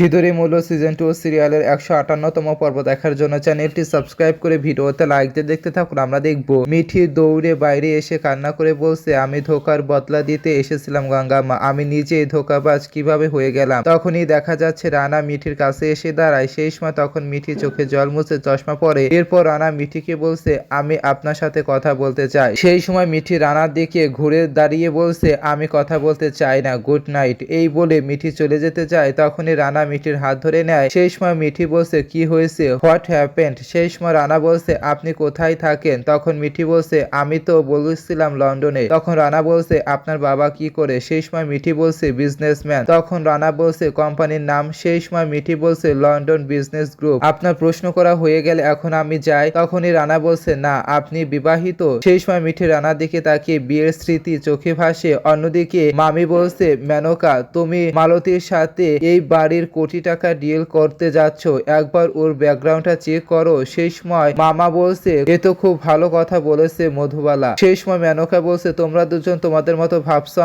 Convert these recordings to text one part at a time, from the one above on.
সিঁদুরে মূল্য সিজন 2 সিরিয়ালের 158তম পর্ব দেখার জন্য চ্যানেলটি সাবস্ক্রাইব করে ভিডিওতে লাইক দিয়ে দেখতে থাকুন। আমরা দেখব মিঠি দৌড়ে বাইরে এসে কান্না করে বলছে, আমি ধোকার বদলা দিতে এসেছিলাম গঙ্গামা, আমি নিজেই ধোকাবাজ কিভাবে হয়ে গেলাম। তখনই দেখা যাচ্ছে রানা মিঠির কাছে এসে দাঁড়ায়। সেই সময় তখন মিঠি চোখে জল মুছে চশমা পরে। এরপর রানা মিঠিকে বলছে, আমি আপনার সাথে কথা বলতে চাই। সেই সময় মিঠি রানার দিকে ঘুরে দাঁড়িয়ে বলছে, আমি কথা বলতে চাই না, গুড নাইট। এই বলে মিঠি চলে যেতে চায়। তখনই রানা মিঠির হাত ধরে নেয়। সেই সময় মিঠি বলছে, কি হয়েছে, হোয়াট হ্যাপেন্ড। সেই সময় রানা বলছে, আপনি কোথায় থাকেন। তখন মিঠি বলছে, আমি তো বলেছিলাম লন্ডনে। তখন রানা বলছে, আপনার বাবা কি করে। সেই সময় মিঠি বলছে, বিজনেসম্যান। তখন রানা বলছে, কোম্পানির নাম। সেই সময় মিঠি বলছে, লন্ডন বিজনেস গ্রুপ। আপনার প্রশ্ন করা হয়ে গেলে এখন আমি যাই। তখনই রানা বলছে, না, আপনি বিবাহিত। সেই সময় মিঠি রানার দিকে তাকিয়ে বিয়ের স্মৃতি চোখে ভাসে। অন্যদিকে মামি বলছে, মেনকা, তুমি মালতীর সাথে এই বাড়ির কোটি টাকা ডিল করতে যাচ্ছ, একবার ওর ব্যাকগ্রাউন্ডটা চেক করো। সেই সময় মামা বলছে, এ তো খুব ভালো কথা বলেছে মধুবালা। সেই সময় মেনকা বলছে, তোমরা দুজন তোমাদের মতো ভাবছো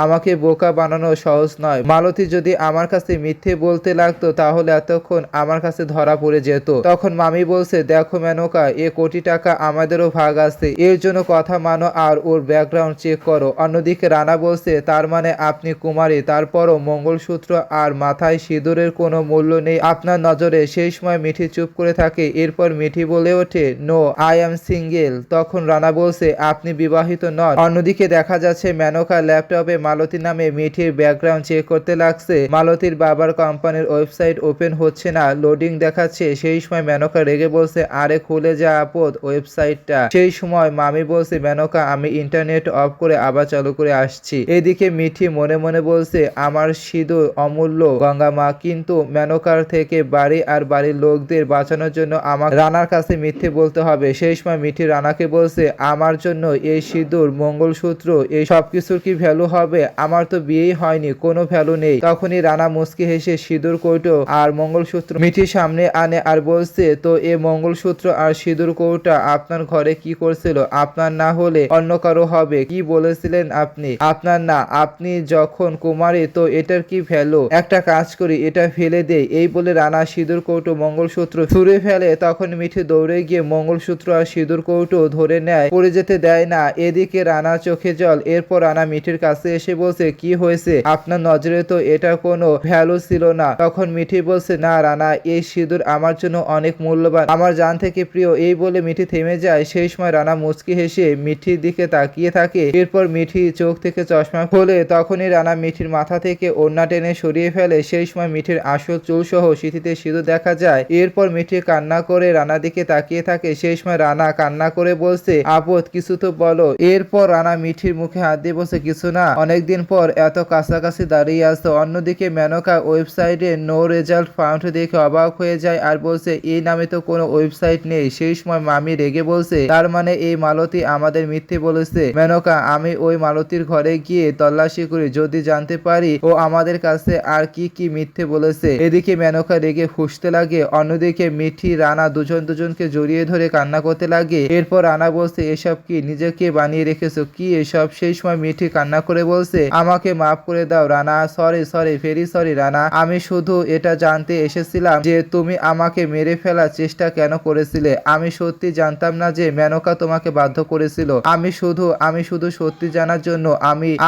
আমাকে বোকা বানানো সহজ নয়। মালতী যদি আমার কাছে মিথ্যে বলতে লাগতো তাহলে এতক্ষণ আমার কাছে ধরা পড়ে যেত। তখন মামি বলছে, দেখো মেনকা, এ কোটি টাকা আমাদেরও ভাগ আছে, এর জন্য কথা মানো আর ওর ব্যাকগ্রাউন্ড চেক করো। অন্যদিকে রানা বলছে, তার মানে আপনি কুমারী, তারপরও মঙ্গলসূত্র আর মাথায় সিঁদুরের কোনো মূল্য নেই আপনার নজরে। সেই সময় মিঠি চুপ করে থাকে। এরপর মিঠি বলে ওঠে, নো, আই এম সিঙ্গেল। তখন রানা বলছে, আপনি বিবাহিত নন। অন্যদিকে দেখা যাচ্ছে মেনকা ল্যাপটপে মালতী নামে মিঠির ব্যাকগ্রাউন্ড চেক করতে লাগছে। মালতীর বাবার কোম্পানির ওয়েবসাইট ওপেন হচ্ছে না, লোডিং দেখাচ্ছে। সেই সময় মেনকা রেগে বলছে, আরে খুলে যা আপদ ওয়েবসাইটটা। সেই সময় মামি বলছে, মেনকা, আমি ইন্টারনেট অফ করে আবার চালু করে আসছি। এদিকে মিঠি মনে মনে বলছে, আমার সিঁদুর অমূল্য গঙ্গামা, কিন্তু মেনকার থেকে বাড়ি আর বাড়ির লোকদের বাঁচানোর জন্য আমার রানার কাছে মিথ্যে বলতে হবে। সেই সময় মিঠি রানাকে বলছে, আমার জন্য এই সিঁদুর মঙ্গলসূত্র এই সবকিছুর কি ভ্যালু হবে, আমার তো বিয়েই হয়নি, কোনো ভ্যালু নেই। তখনই রানা মুচকি হেসে সিঁদুর কৌটো আর মঙ্গলসূত্র মিঠির সামনে আনে আর বলছে, তো এ মঙ্গলসূত্র আর সিঁদুর কৌটা আপনার ঘরে কি করছিল, আপনার না হলে অন্য কারো হবে। কি বলেছিলেন আপনি, আপনার না, আপনি যখন কুমারী তো এটার কি ভ্যালু, একটা কাজ করি, এটা ফেলে দেই। এই বলে রানা সিঁদুর কৌটো মঙ্গলসূত্র ছুঁড়ে ফেলে। তখন মিঠি দৌড়ে গিয়ে মঙ্গলসূত্র আর সিঁদুর কৌটো ধরে নেয়, পড়ে যেতে দেয় না। এদিকে রানা চোখে জল। এরপর রানা মিঠির কাছে এসে বলছে, কি হয়েছে, আপনার নজরে তো এটা কোনো ভ্যালু ছিল না। তখন মিঠি বলছে, না রানা, এই সিঁদুর আমার জন্য অনেক মূল্যবান, আমার জান থেকে প্রিয়। এই বলে মিঠি থেমে যায়। সেই সময় রানা মুচকি হেসে মিঠির দিকে তাকিয়ে থাকে। এরপর মিঠি চোখ থেকে চশমা খোলে। তখনই রানা মিঠির মাথা থেকে ওড়না টেনে সরিয়ে ফেলে। সেই সময় মিঠির আসল চুল সহ সিঁথিতে সিঁদুর দেখা যায়। এরপর মিঠি কান্না করে রানার দিকে তাকিয়ে থাকে। সেই সময় রানা কান্না করে বলছে, আপদ, কিছু তো বলো। এরপর রানা মিঠির মুখে হাত দিয়ে বলছে, কিছু না, অনেকদিন পর এত কাছাকাছি দাঁড়িয়ে আসতো। অন্যদিকে মেনকা ওয়েবসাইটে নো রেজাল্ট ফাউন্ড দেখে অবাক হয়ে যায় আর বলছে, এই নামে তো কোনো ওয়েবসাইট নেই। সেই সময় মামি রেগে বলছে, তার মানে এই মালতী আমাদের মিথ্যে বলেছে। মেনকা, আমি ওই মালতীর ঘরে গিয়ে তল্লাশি করি, যদি জানতে পারি ও আমাদের কাছে আর কি কি মিথ্যে বলেছে। এদিকে মেনকা রেগে ফুঁসতে লাগে। অন্যদিকে মিঠি রানা দুজনকে জড়িয়ে ধরে কান্না করতে লাগে। এরপর রানা বলছে, এসব কি নিজেকে বানিয়ে রেখেছো, কি এসব। সেই সময় মিঠি কান্না করে বলছে, আমাকে মাফ করে দাও Rana, sorry, very sorry Rana, আমি শুধু এটা জানতে এসেছিলাম যে তুমি আমাকে মেরে ফেলার চেষ্টা কেন করেছিলে। আমি সত্যি জানতাম না যে মেনকা তোমাকে বাধ্য করেছিল। আমি শুধু সত্যি জানার জন্য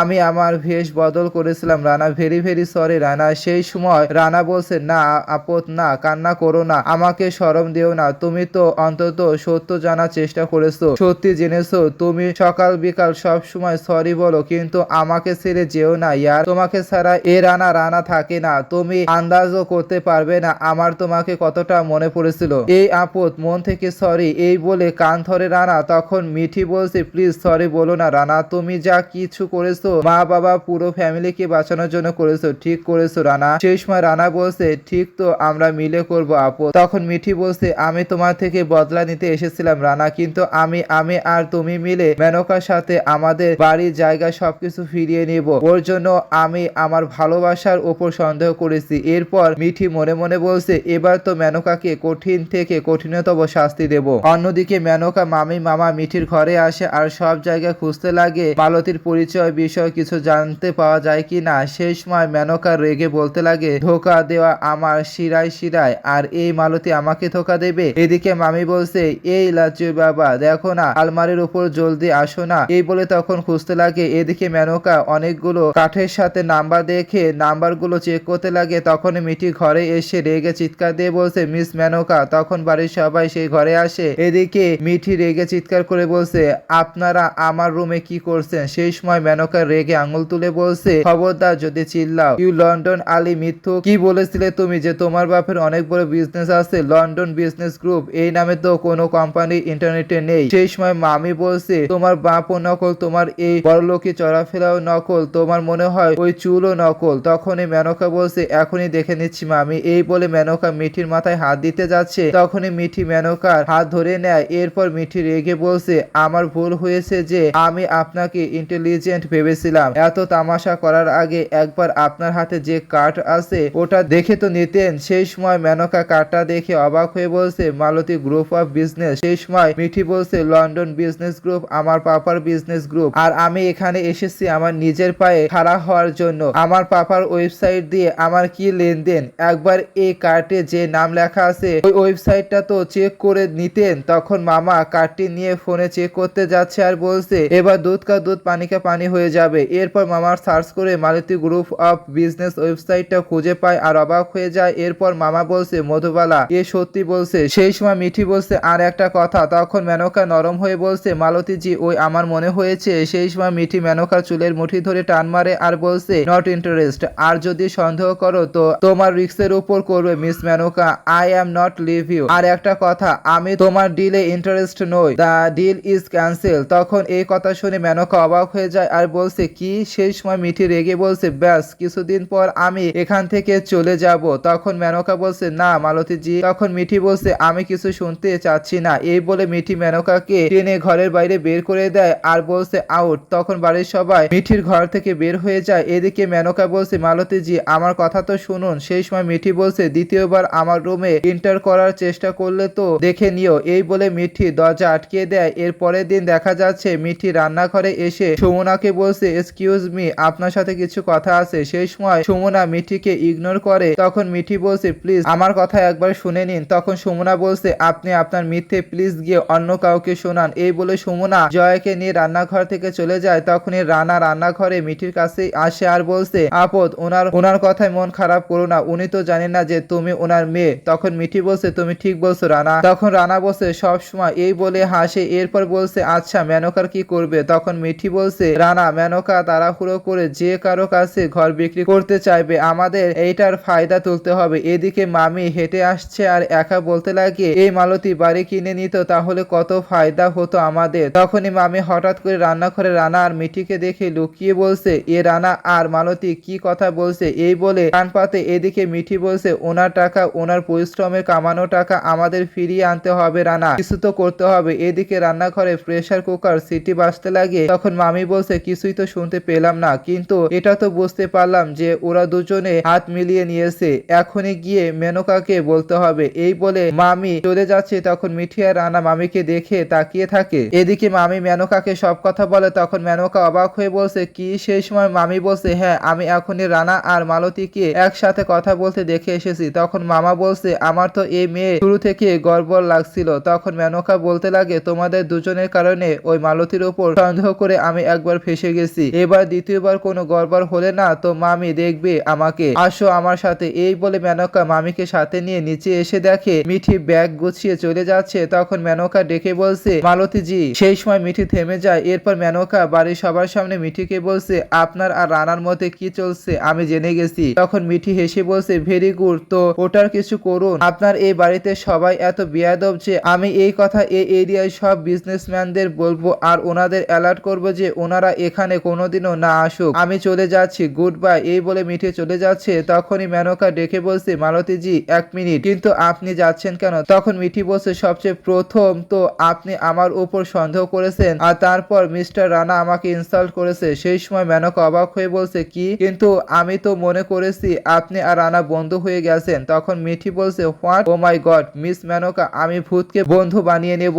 আমি আমার ভেষ বদল করেছিলাম রানা, ভেরি সরি রানা। সেই সময় রানা বলছে, না আপদ, না, কান্না করো না, আমাকে শরম দিও না, তুমি তো অন্তত সত্য জানার চেষ্টা করেছো, সত্যি জেনেছো। তুমি সকাল বিকাল সব সময় সরি বলো, কিন্তু আমাকে ছেড়ে যেও না ইয়ার, তোমাকে ছাড়া এ রানা থাকে না, তুমি আন্দাজও করতে পারবে না আমার তোমাকে কতটা মনে পড়েছিল। এই আপদ, মন থেকে সরি। এই বলে কান ধরে রানা। তখন মিঠি বলছে, প্লিজ সরি বলো না রানা, তুমি যা কিছু করেছো মা বাবা পুরো ফ্যামিলিকে বাঁচানোর জন্য করেছো, ঠিক করেছো রানা। সেই সময় রানা বলছে, ঠিক তো, আমরা মিলে করবো আপদ। তখন মিঠি বলছে, আমি তোমার থেকে বদলা নিতে এসেছিলাম রানা, কিন্তু আমি আর তুমি মিলে মেনকার সাথে আমাদের বাড়ির জায়গা সবকিছু ফিরিয়ে নেব, ওর জন্য আমি আমার ভালোবাসার উপর সন্দেহ করেছি। এরপর মিঠি মনে মনে বলছে, এবার তো মেনকাকে কঠিন থেকে কঠিনতম শাস্তি দেব। অন্যদিকে মেনকা মামা মিঠির ঘরে আসে আর সব জায়গায় খুঁজতে লাগে মালতীর পরিচয় বিষয় কিছু জানতে পাওয়া যায় কি না। সেই সময় মেনকা রেগে বলতে লাগে, ধোকা দেওয়া আমার শিরায় শিরায়, আর এই মালতী আমাকে ধোকা দেবে। এদিকে মামি বলছে, এই লাচ্চুর বাবা দেখো না আলমারির উপর জলদি আসো না। এই বলে তখন খুঁজতে লাগে। এদিকে মেনকা অনেকগুলো কাঠের সাথে নাম্বার দেখে নাম্বারগুলো চেক করতে লাগে। তখন মিঠি ঘরে এসে রেগে চিৎকার দিয়ে বলছে, মিস মেনকা। তখন বাড়ির সবাই সেই ঘরে আসে। এদিকে মিঠি রেগে চিৎকার করে বলছে, আপনারা আমার রুমে কি করছেন? সেই সময় মেনকা রেগে আঙুল তুলে বলছে, খবরদার যদি চিল্লাও। ইউ লন্ডন আলী মিথ্যুক, কি বলেছিলে তুমি যে তোমার বাপের অনেক বড় বিজনেস আছে? লন্ডন বিজনেস গ্রুপ এই নামে তো কোনো কোম্পানি ইন্টারনেটে নেই। সেই সময় মামি বলছে, তোমার বাপও নকল, তোমার এই বড়লোকি চলাফেরাও নকল, তোমার মনে হয় ওই চুলও নকল। তখনই মেনকা বলছে, এখনই দেখে নিচ্ছি মামি। এই বলে মেনকা মিঠির মাথায় হাত দিতে যাচ্ছে। তখনই মিঠি মেনকার হাত ধরে নেয়। এরপর মিঠি রেগে বলছে, আমার ভুল হয়েছে যে আমি আপনাকে ইন্টেলিজেন্ট ভেবেছিলাম। এত তামাশা করার আগে একবার আপনার হাতে যে কার্ড আছে ওটা দেখে তো নিতেন। সেই সময় মেনকা কার্ডটা দেখে অবাক হয়ে বলছে, মালতী গ্রুপ অফ বিজনেস। সেই সময় মিঠি বলছে, লন্ডন বিজনেস গ্রুপ আমার পাপার বিজনেস গ্রুপ, আর আমি এখানে এসেছি আমার নিজের পায়ে খাড়া হওয়ার জন্য। আমার পাপার ওয়েবসাইট দিয়ে আমার কি লেনদেন? একবার এই কার্ডে যে নাম লেখা আছে ওই ওয়েবসাইটটা তো চেক করে নিতেন। তখন মামা কার্ডটি নিয়ে ফোনে চেক করতে যাচ্ছে আর বলছে, এবার দুধ কা দুধ পানি কা পানি হয়ে যাবে। এরপর মামার সার্চ করে মালতী গ্রুপ অফ বিজনেস ওয়েবসাইটটা খুঁজে পায় আর অবাক হয়ে যায়। এরপর মামা বলছে, মধুবালা এ সত্যি বলছে। সেই সময় মিঠি বলছে, আর একটা কথা। তখন মেনকা নরম হয়ে বলছে, মালতী জি ওই আমার মনে হয়েছে। সেই সময় মিঠি মেনকার চুলের মুঠি ধরে টান মারে আর বলছে, নট ইন্টারেস্ট, আর যদি সন্দেহ করো তো তোমার রিস্কের উপর করবে miss Menaka. I am not leave you. আর একটা কথা, আমি তোমার ডিলে ইন্টারেস্ট নই। The deal is cancel. তখন এই কথা শুনে মেনকা অবাক হয়ে যায় আর বলছে, কি? সেই সময় মিঠি রেগে বলছে, ব্যাস কিছুদিন পর আমি এখান থেকে চলে যাব। তখন মেনকা বলছে, না মালতী জি। তখন মিঠি বলছে, আমি কিছু শুনতে চাচ্ছি না। এই বলে মিঠি মেনকাকে টেনে ঘরের বাইরে বের করে দেয় আর বলছে, আউট। তখন বাড়ির সবাই মিঠির ঘর থেকে বের হয়ে যায়। এদিকে মেনকা বলছে, মালতী জি আমার কথা তো শুনুন। সেই সময় মিঠি বলছে, দ্বিতীয়বার আমার রুমে এন্টার করার চেষ্টা করলে তো দেখে নিও। এই বলে মিঠি দরজা আটকে দেয়। এর পরের দিন দেখা যাচ্ছে মিঠি রান্নাঘরে এসে সুমনাকে বলছে, এক্সকিউজ মি, আপনার সাথে কিছু কথা আছে। সেই সময় সুমনা মিঠিকে ইগনোর করে। তখন মিঠি বলছে, প্লিজ আমার কথা একবার শুনে নিন। তখন সুমনা বলছে, আপনি আপনার মিথ্যে প্লিজ গিয়ে অন্য কাউকে শোনান। এই বলে সুমনা জয়াকে নিয়ে রান্নাঘর থেকে চলে যায়। তখনই রানা রান্নাঘরে মিঠির কাছে আসে আর বলছে, আপদ ওনার কথায় মন খারাপ করো না, উনি তো জানেন না যে তুমি ওনার মেয়ে। তখন মিঠি বলছে, তুমি ঠিক বলছো রানা। তখন রানা বলছে, সব সময় এই বলে হাসে। এরপর বলছে, আচ্ছা মেনকার কি করবে? তখন মিঠি বলছে, রানা মেনকা তাড়াহুড়ো করে যে কারো কাছে ঘর বিক্রি করতে চাইবে, আমাদের এইটার ফায়দা তুলতে হবে। এদিকে মামি হেঁটে আসছে আর একা বলতে লাগে, এই মালতী বাড়ি কিনে নিত তাহলে কত ফায়দা হতো আমাদের। তখনই মামি হঠাৎ করে রান্নাঘরে রানা আর মিঠিকে দেখে লুকিয়ে বলছে, এ রানা আর মালতী কি কথা বলছে? এই বলে কান পাতে। এদিকে মিঠি বলছে, ওনার টাকা ওনার পরিশ্রমের কামানো টাকা আমাদের ফিরিয়ে আনতে হবে রানা, কিছু তো করতে হবে। এদিকে রান্নাঘরে প্রেসার কুকার সিটি বাজতে লাগে। তখন মামি বলছে, কিছুই তো শুনতে পেলাম না, কিন্তু এটা তো বুঝতে পারলাম যে ওরা দুজনে হাত মিলিয়ে নিয়েছে। এখনই গিয়ে মেনকাকে বলতে হবে। এই বলে মামি চলে যাচ্ছে। তখন মিঠি আর রানা মামিকে দেখে তাকিয়ে থাকে। এদিকে মামি মেনকাকে সব কথা বলে। তখন মেনকা অবাক হয়ে বলছে, কি? সেই সময় মামি বলছে, হ্যাঁ আমি এখনই রানা আর মালতীকে একসাথে কথা বলতে দেখে এসেছি। তখন মামা বলছে, আমার তো এই মেয়ে শুরু থেকে গড়বড় লাগছিল। তখন মেনকা বলতে লাগে, তোমাদের দুজনের কারণে ওই মালতীর উপর সন্দেহ করে আমি একবার ফেসে গেছি। এবার দ্বিতীয়বার কোনো গড়বড় হলে না তো মামি দেখবে আমাকে, আসো আমার সাথে। এই বলে মেনকা মামিকে সাথে নিয়ে নিচে এসে দেখে মিঠি ব্যাগ গুছিয়ে চলে যাচ্ছে। তখন মেনকা ডেকে বলছে, মালতী জি। সেই সময় মিঠি থেমে যায়। এরপর মেনকা বাড়ির সবার সামনে মিঠিকে বলছে, আপনার আর রানার মধ্যে কি চলছে আমি জেনে গেছি। তখন মিঠি হেসে বলছে, ভেরি গুড, তো ওটার কিছু করুন। আপনার এই বাড়িতে সবাই এত বেয়াদব যে আমি এই কথা এই এরিয়ায় সব বিজনেসম্যানদের বলবো আর ওনাদের অ্যালার্ট করবো যে ওনারা এখানে কোনোদিনও না আসুক। আমি চলে যাচ্ছি, গুড বাই। এই বলে মিঠি চলে যাচ্ছে। তখনই মেনকা ডেকে বলছে, মালতী জি এক মিনিট, কিন্তু আপনি যাচ্ছেন কেন? তখন মিঠি বলছে, সবচেয়ে প্রথম তো আপনি আমার উপর সন্দেহ করেছেন আর তারপর মিস্টার রানা আমাকে ইনসাল্ট করেছে। সেই সময় মেনকা অবাক হয়ে বলছে, কি? কিন্তু আমি তো মনে করেছি আপনি আর রানা বন্ধু হয়ে গেছেন। তখন মিঠি বলছে, what? Oh my god miss Menaka, আমি ভূতকে বন্ধু বানিয়ে নেব,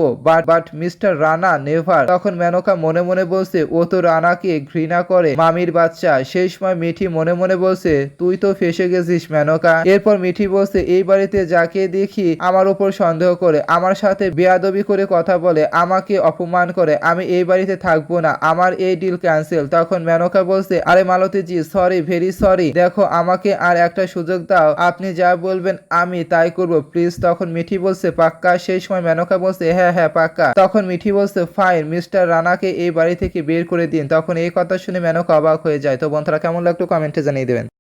বাট মিস্টার রানা নেভার। তখন মেনকা মনে মনে বলছে, ও তো রানাকে ঘৃণা করে, মামির বাচ্চা। সেই সময় মিঠি মনে মনে বলছে, তুই তো তো ফেসে গেছিস মেনকা। এরপর মিঠি বলছে এই বাড়িতে যাকে দেখি আমার উপর সন্দেহ করে, আমার সাথে বেয়াদবি করে কথা বলে, আমাকে অপমান করে, আমি এই বাড়িতে থাকবো না, আমার এই ডিল ক্যান্সেল। তখন মেনকা বলছে আরে মালতী জি সরি, ভেরি সরি, দেখো আমাকে আর একটা সুযোগ দাও, আপনি যা বলবেন আমি তাই করবো প্লিজ। তখন মিঠি বলছে পাক্কা? সেই সময় মেনকা বলছে হ্যাঁ হ্যাঁ পাক্কা। তখন মিঠি বলছে ফাইন, মিস্টার রানাকে এই বাড়ি থেকে বের করে দিন। তখন এই কথা শুনে মেনকা অবাক হয়ে যায়। তো বন্ধুরা কেমন লাগলো কমেন্টে জানিয়ে দেবেন।